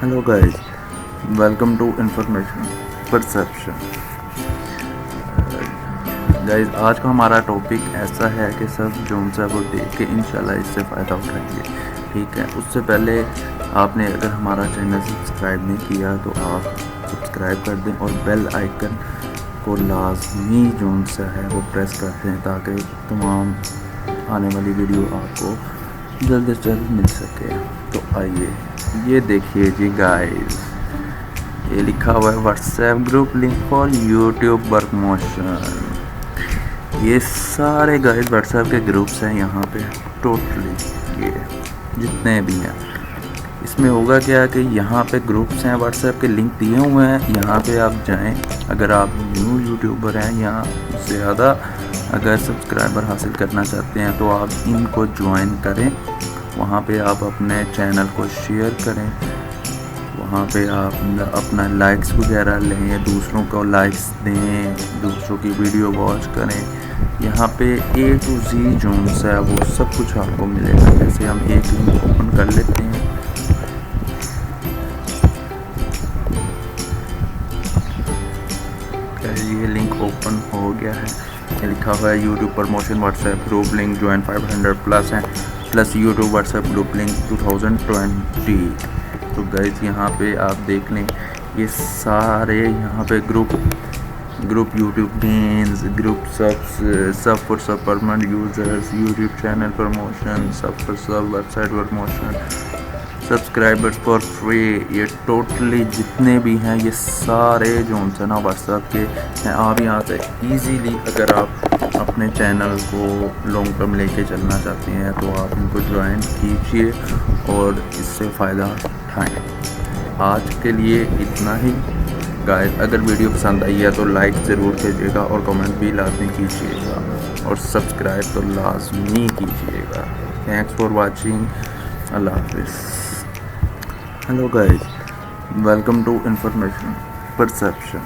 Hello guys, welcome to Information Perception. Guys आज का हमारा टॉपिक ऐसा है कि सब जोन सा वो देख के इंशाल्लाह इससे फ़ायदा उठाएंगे. ठीक है, उससे पहले आपने अगर हमारा चैनल सब्सक्राइब नहीं किया तो आप सब्सक्राइब कर दें और बेल आइकन को लाजमी जोन सा है वो प्रेस कर दें ताकि तमाम आने वाली वीडियो आपको जल्द से जल्द मिल सके. तो आइए ये देखिए जी गाइस, ये लिखा हुआ है WhatsApp group link for YouTube work motion. ये सारे गाइस व्हाट्सएप के ग्रुप्स हैं यहाँ पे टोटली, ये जितने भी हैं. इसमें होगा क्या कि यहाँ पे ग्रुप्स हैं, व्हाट्सएप के लिंक दिए हुए हैं. यहाँ पे आप जाएं, अगर आप न्यू यूट्यूबर हैं या ज़्यादा अगर सब्सक्राइबर हासिल करना चाहते हैं तो आप इनको ज्वाइन करें. वहाँ पे आप अपने चैनल को शेयर करें, वहाँ पे आप अपना लाइक्स वगैरह लें, दूसरों को लाइक्स दें, दूसरों की वीडियो वॉच करें. यहाँ पे A to Z जोन सा है वो सब कुछ आपको मिलेगा. जैसे हम एक लिंक ओपन कर लेते हैं. ये लिंक ओपन हो गया है. ये लिखा हुआ है YouTube promotion WhatsApp group link join 500 plus है, plus YouTube WhatsApp group link 2020. तो गाइस यहाँ पे आप देख लें, ये सारे यहाँ पे ग्रुप यूट्यूब गेम्स, ग्रुप सब फॉर सब permanent users, YouTube channel promotion, सब फॉर सब website promotion, subscribers for free. ये टोटली जितने भी हैं ये सारे जो उनसे ना व्हाट्सएप के हैं. आप यहाँ से इजीली अगर आप अपने चैनल को लॉन्ग टर्म लेके चलना चाहते हैं तो आप इनको ज्वाइन कीजिए और इससे फ़ायदा उठाएँ. आज के लिए इतना ही गाइस. अगर वीडियो पसंद आई है तो लाइक ज़रूर कीजिएगा और कमेंट भी लाजमी कीजिएगा और सब्सक्राइब तो लाजमी कीजिएगा. Thanks for watching. अल्लाह हाफिज़. Hello guys, welcome to Information Perception.